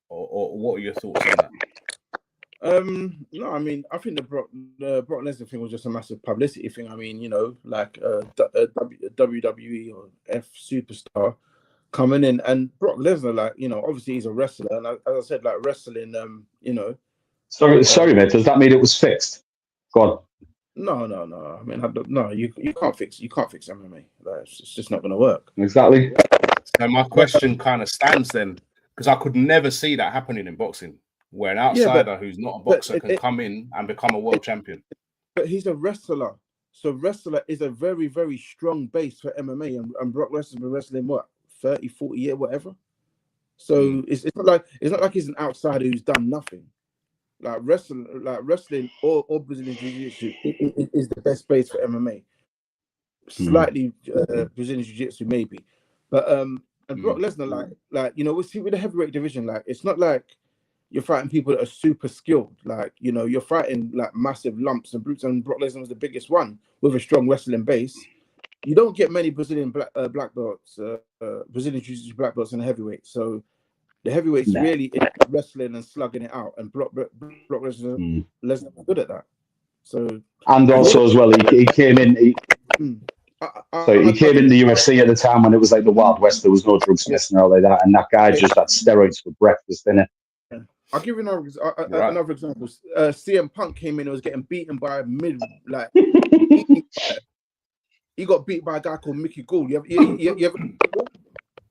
Or what are your thoughts on that? No, I mean, I think the Brock Lesnar thing was just a massive publicity thing. I mean, like WWE or F superstar coming in, and Brock Lesnar, like, obviously he's a wrestler, and as I said, like wrestling, Sorry, mate. Does that mean it was fixed? Go on. No. I mean, you can't fix MMA. Like, it's just not going to work. Exactly. So my question kind of stands then, because I could never see that happening in boxing, where an outsider who's not a boxer can come in and become a world champion. But he's a wrestler. So wrestler is a very, very strong base for MMA. And Brock Lesnar's been wrestling, 30, 40 years, whatever. So it's not like he's an outsider who's done nothing. Like wrestling or Brazilian Jiu-Jitsu is the best base for MMA. Slightly Brazilian Jiu-Jitsu maybe. But and Brock Lesnar, we see with the heavyweight division, like it's not like you're fighting people that are super skilled. Like, you're fighting like massive lumps and brutes, and Brock Lesnar was the biggest one with a strong wrestling base. You don't get many Brazilian black belts, Brazilian Jiu-Jitsu black belts in the heavyweight. So the heavyweights really wrestling and slugging it out, and Brock Lesnar was good at that. So and also as well, he came in. He came in the UFC at the time when it was like the Wild West. There was no drugs testing and all like that, and that guy just had steroids for breakfast, didn't it? I'll give you another example. CM Punk came in and was getting beaten by he got beat by a guy called Mickey Gould. You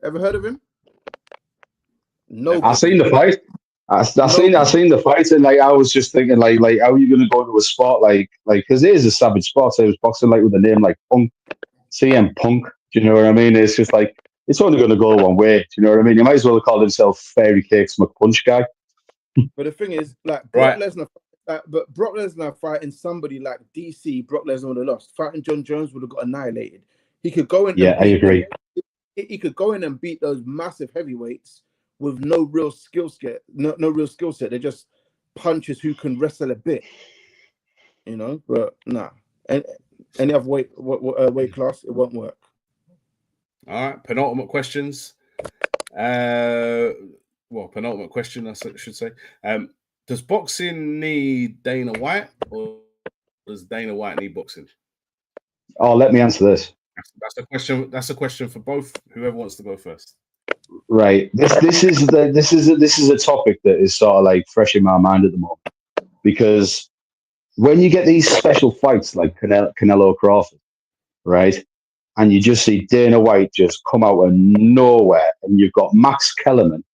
ever heard of him? No. I've seen the fight. I've seen the fight, and I was just thinking, like how are you going to go into a sport like because it is a savage sport. So I was boxing with a name like Punk, CM Punk. Do you know what I mean? It's just like it's only going to go one way. Do you know what I mean? You might as well have called himself Fairy Cakes McPunch guy. But the thing is, like Brock Lesnar fighting somebody like DC, Brock Lesnar would have lost. Fighting John Jones would have got annihilated. He could go in. Yeah, I agree. He could go in and beat those massive heavyweights with no real skill set. No real skill set. They're just punches who can wrestle a bit. But nah. And any other weight class, it won't work. All right, penultimate questions. Penultimate question, I should say. Does boxing need Dana White, or does Dana White need boxing? Oh, let me answer this. That's a question. That's a question for both. Whoever wants to go first. Right. This is a topic that is sort of like fresh in my mind at the moment, because when you get these special fights like Canelo Crawford, right, and you just see Dana White just come out of nowhere, and you've got Max Kellerman,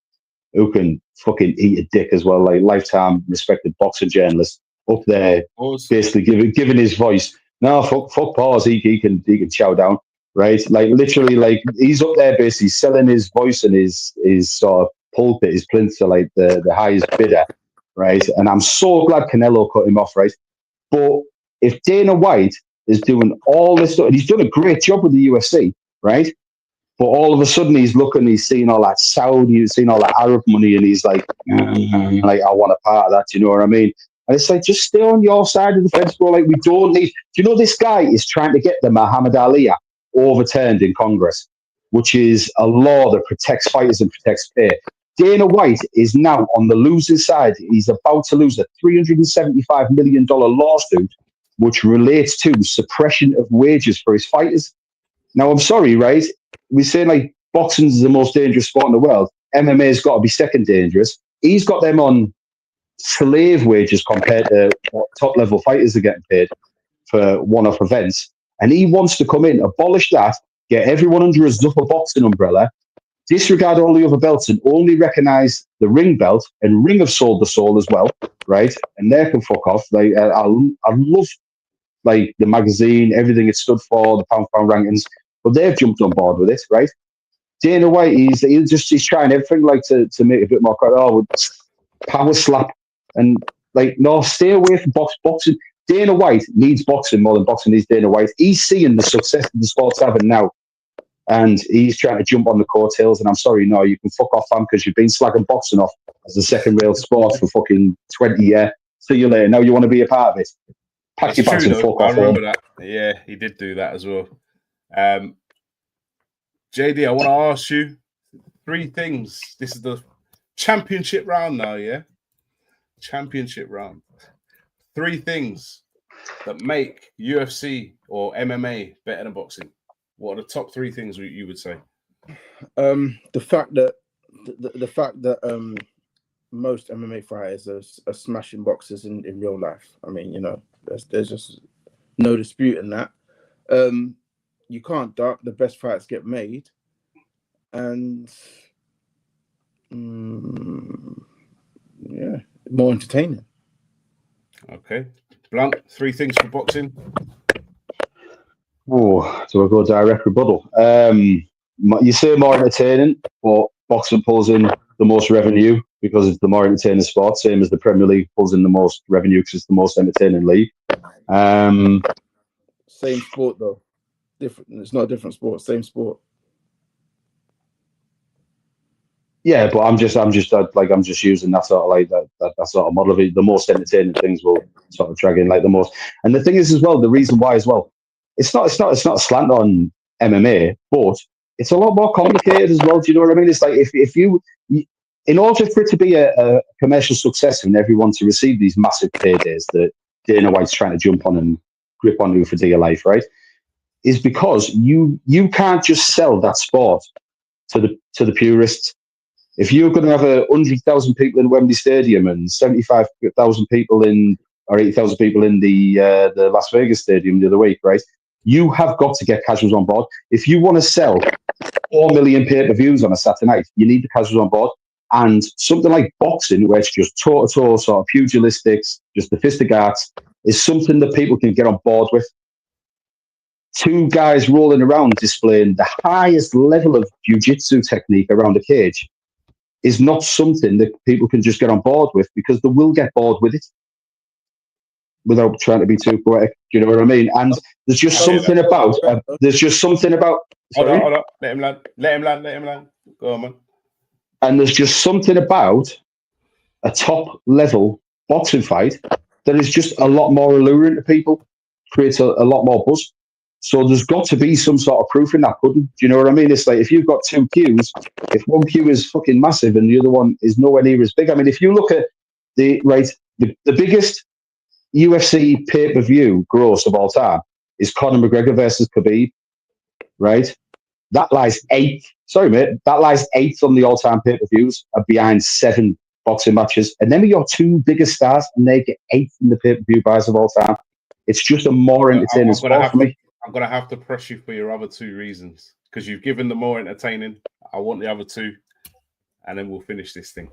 who can fucking eat a dick as well, like lifetime respected boxing journalist up there, basically giving his voice. No, fuck pause. He can chow down, right? Like literally, like he's up there basically selling his voice and his sort of pulpit, his plinth to like the highest bidder, right? And I'm so glad Canelo cut him off, right? But if Dana White is doing all this stuff, and he's done a great job with the UFC, right? But all of a sudden he's looking, he's seeing all that Saudi, he's seeing all that Arab money, and he's like, like, I want a part of that. Do you know what I mean? And it's like, just stay on your side of the fence, bro. Like, we don't need. Do you know this guy is trying to get the Muhammad Ali Act overturned in Congress, which is a law that protects fighters and protects pay. Dana White is now on the losing side. He's about to lose a $375 million lawsuit, which relates to suppression of wages for his fighters. Now, I'm sorry, right? We say like boxing is the most dangerous sport in the world. MMA's got to be second dangerous. He's got them on slave wages compared to what top level fighters are getting paid for one-off events. And he wants to come in, abolish that, get everyone under a Zuffa boxing umbrella, disregard all the other belts, and only recognize the ring belt, and Ring have sold the soul as well, right? And they can fuck off. Like, I love like the magazine, everything it stood for, the pound rankings, but they've jumped on board with it, right? Dana White, he's trying everything like to make a bit more power slap, and like, no, stay away from boxing. Dana White needs boxing more than boxing needs Dana White. He's seeing the success that the sport's having now, and he's trying to jump on the coattails. And I'm sorry, no, you can fuck off, fam, because you've been slagging boxing off as a second-rail sport for fucking 20 years. See you later. Now you want to be a part of it. Pack your bags and fuck off. I remember that. Yeah, he did do that as well. JD, I want to ask you 3 things. This is the championship round now, yeah? Championship round. 3 things that make UFC or MMA better than boxing. What are the top 3 things you would say? The fact that most MMA fighters are smashing boxers in real life. I mean, you know, there's just no dispute in that. You can't doubt the best fights get made, and yeah, more entertaining. Okay, Blunt, 3 things for boxing. Oh, so I go direct rebuttal. You say more entertaining, but boxing pulls in the most revenue because it's the more entertaining sport. Same as the Premier League pulls in the most revenue because it's the most entertaining league. Same sport though. Different. It's not a different sport. Same sport. Yeah, but I'm just using that sort of like that sort of model of it. The most entertaining things will sort of drag in like the most. And the thing is as well, the reason why as well, it's not a slant on MMA, but it's a lot more complicated as well. Do you know what I mean? It's like if you in order for it to be a commercial success and everyone to receive these massive paydays that Dana White's trying to jump on and grip onto for dear life, right? Is because you can't just sell that sport to the purists. If you're going to have 100,000 people in Wembley Stadium and 75,000 people or 80,000 people in the Las Vegas Stadium the other week, right? You have got to get casuals on board. If you want to sell 4 million pay-per-views on a Saturday night, you need the casuals on board. And something like boxing, where it's just toe-to-toe sort of pugilistics, just the fistigates, is something that people can get on board with. 2 guys rolling around displaying the highest level of jiu-jitsu technique around a cage is not something that people can just get on board with, because they will get bored with it without trying to be too poetic. Do you know what I mean? And there's just something about. Hold on. Let him land. Go on, man. And there's just something about a top level boxing fight that is just a lot more alluring to people, creates a lot more buzz. So there's got to be some sort of proof in that pudding. Do you know what I mean? It's like if you've got 2 queues, if one queue is fucking massive and the other one is nowhere near as big. I mean, if you look at the biggest UFC pay-per-view gross of all time is Conor McGregor versus Khabib, right? That lies 8th. Sorry, mate. That lies 8th on the all-time pay-per-views, behind 7 boxing matches. And then we got 2 biggest stars, and they get 8th in the pay-per-view buys of all time. It's just a more entertaining sport for me. I'm going to have to press you for your other 2 reasons, because you've given the more entertaining. I want the other 2, and then we'll finish this thing.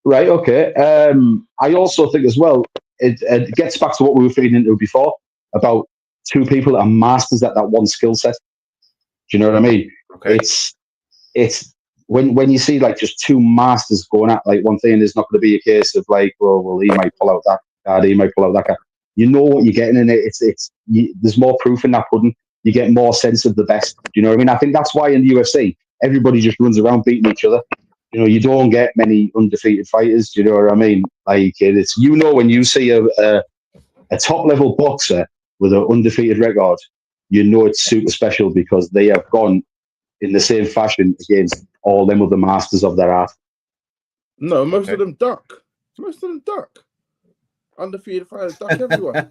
Right, okay. I also think as well, it gets back to what we were feeding into before about 2 people that are masters at that one skill set. Do you know what I mean? Okay. It's when you see like just two masters going at like one thing, there's not going to be a case of like, well, he might pull out that card, he might pull out that card. You know what you're getting in it. There's more proof in that pudding. You get more sense of the best. Do you know what I mean? I think that's why in the UFC everybody just runs around beating each other. You know, you don't get many undefeated fighters. Do you know what I mean? Like it's when you see a top level boxer with an undefeated record, you know it's super special because they have gone in the same fashion against all them other masters of their art. No, most of them duck. Undefeated fighters duck everyone.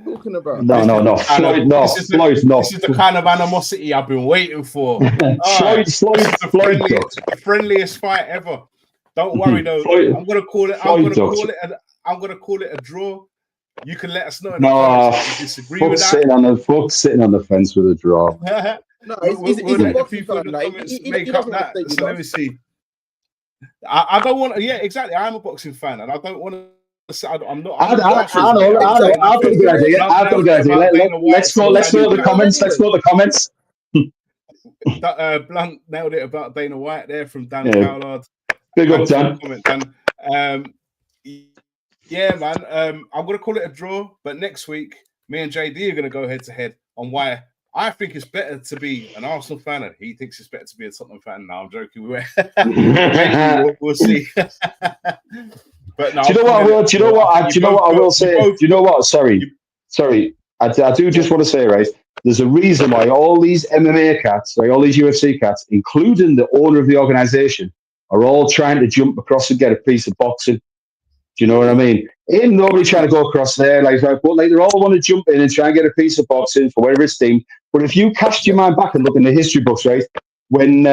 Talking about no. Floyd, no. Floyd, no. This is the kind of animosity I've been waiting for. Floyd, the friendliest fight ever. Don't worry though. Floyd, I'm gonna call it. I'm gonna call it a draw. You can let us know in the comments if you disagree with that. Sitting on the fence with a draw. No, we'll let the people in the comments make up that. So let me see. I don't want. Yeah, exactly. I'm a boxing fan, and I don't want to. I'm not. I've got a good idea. Let's go the comments. Blunt nailed it about Dana White there from Dan Cowlard. Big up, Dan. Yeah, man. I'm gonna call it a draw, but next week, me and JD are gonna go head to head on why I think it's better to be an Arsenal fan, and he thinks it's better to be a Tottenham fan. No, I'm joking. We'll see. But no, do you know what I will say? Do you know what? Sorry. I do just want to say, right? There's a reason why all these MMA cats, like all these UFC cats, including the owner of the organization, are all trying to jump across and get a piece of boxing. Do you know what I mean? Ain't nobody trying to go across there, but they all want to jump in and try and get a piece of boxing for whatever it's themed. But if you cast your mind back and look in the history books, right? When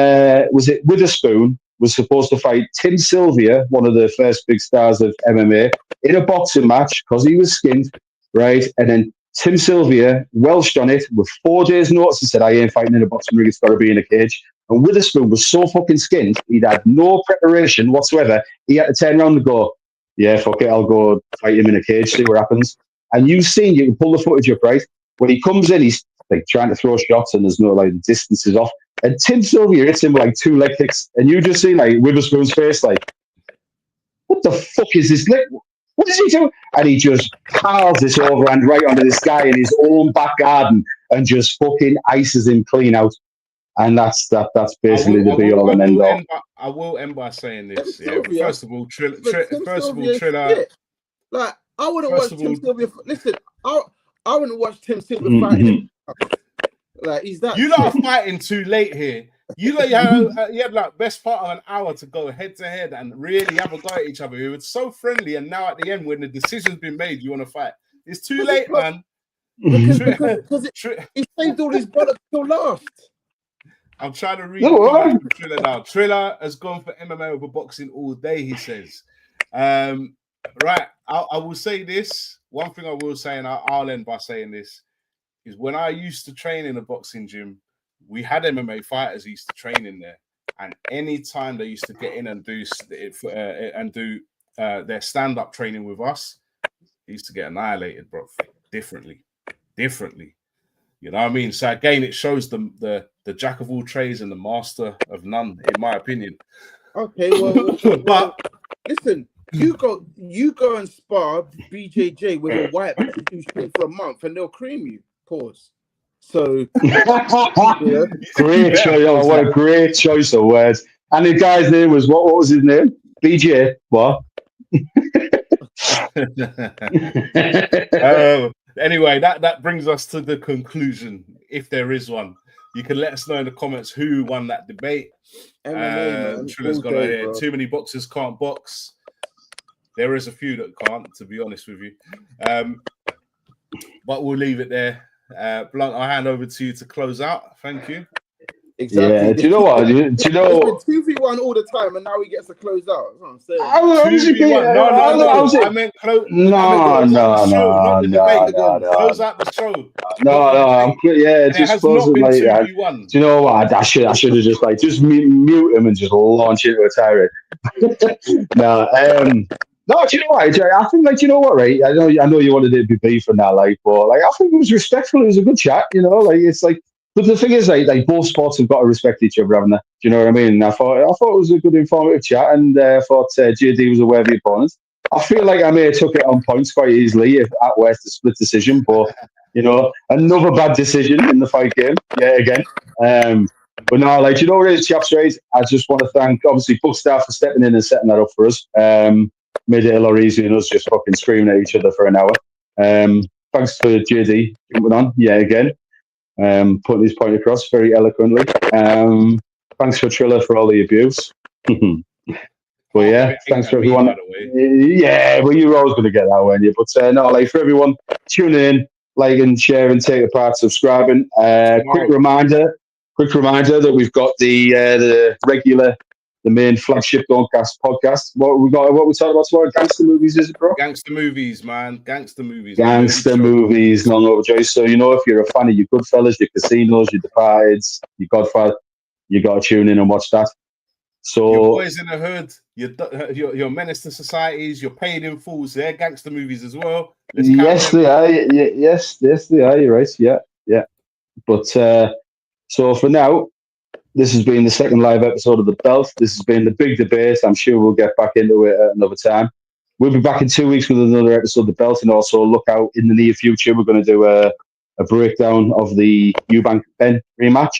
was it Witherspoon was supposed to fight Tim Sylvia, one of the first big stars of MMA, in a boxing match because he was skinned, right? And then Tim Sylvia welched on it with 4 days' notice and said, I ain't fighting in a boxing ring, it's got to be in a cage. And Witherspoon was so fucking skinned, he'd had no preparation whatsoever. He had to turn around and go, yeah, fuck it, I'll go fight him in a cage, see what happens. And you can pull the footage up, right? When he comes in, he's like trying to throw shots and there's no like distance is off. And Tim Sylvia hits him with like 2 leg kicks. And you just see like Witherspoon's face, like, what the fuck is this? What is he doing? And he just piles this overhand right onto this guy in his own back garden and just fucking ices him clean out. And that's basically the be all and end all. I will end by saying this. Yeah. First of all, Triller. Like I wouldn't watch Tim Sylvia. Listen, I wouldn't watch Tim Sylvia fighting. Like he's that. You lot are fighting too late here. You had like best part of an hour to go head to head and really have a go at each other. We were so friendly, and now at the end, when the decision's been made, you want to fight. It's too late, man. Because he saved all his bullets till last. I'm trying to read Triller now. Triller has gone for MMA over boxing all day, he says. Right, I will say this. One thing I will say, and I'll end by saying this, is when I used to train in a boxing gym, we had MMA fighters who used to train in there. And any time they used to get in and do their stand-up training with us, they used to get annihilated, bro, differently. You know what I mean? So again, it shows the jack of all trades and the master of none, in my opinion. Okay, well, but listen, you go and spar BJJ with a white man who's trained for a month, and they'll cream you. Pause. So, yeah. Great choice! What a great choice of words. And the guy's name was what was his name? BJ. What? Anyway, that brings us to the conclusion, if there is one. You can let us know in the comments who won that debate. Triller's gone here. Too many boxers can't box. There is a few that can't, to be honest with you. But we'll leave it there. Blunt, I'll hand over to you to close out. Thank you. Exactly. Yeah. Do you know what? Do you know? 2v1 all the time, and now he gets to close out. That's what I'm saying. I meant close. No. Close out the show. No. I'm yeah. Just close it like that. Do you know what? I should have just mute him and just launch into a tirade. No. No, do you know what? I think, you know what, right? I know you wanted it to be beef and that, but I think it was respectful. It was a good chat, you know. It's like But the thing is, like both sports have got to respect each other, haven't they? Do you know what I mean? And I thought it was a good informative chat, and I thought JD was aware of the opponent. I feel like I may have took it on points quite easily if at West a split decision, but another bad decision in the fight game. Yeah, again. But no, like, you know what it is, chaps, right? I just want to thank, obviously, Book staff for stepping in and setting that up for us. Made it a lot easier than us just fucking screaming at each other for an hour. Thanks for JD jumping on, again. Putting his point across very eloquently. Thanks for Triller for all the abuse. But yeah, thanks for everyone. Yeah, well, you're always going to get that, weren't you? But no, like, for everyone tuning in, liking, sharing, taking part, subscribing. Quick reminder that we've got the regular, the main flagship Don'tcast podcast. What we talking about tomorrow? Gangster movies, is it, bro? Gangster movies, man. Gangster movies. Gangster movies, long overdue. So, if you're a fan of your Goodfellas, your Casinos, your Departeds, your Godfather, you got to tune in and watch that. So, your Boys in the Hood, your Menace to Societies, your Paid in Fools, they're gangster movies as well. Yes, they are. Yes, they are. You're right. Yeah. But so for now, this has been the second live episode of The Belt. This has been the big debate. I'm sure we'll get back into it at another time. We'll be back in 2 weeks with another episode of The Belt, and also look out in the near future. We're going to do a breakdown of the Eubank Ben rematch.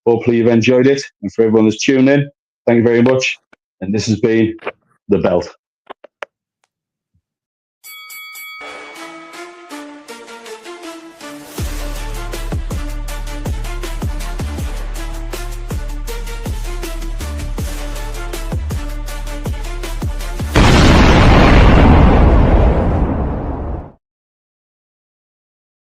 Hopefully you've enjoyed it. And for everyone that's tuned in, thank you very much. And this has been The Belt.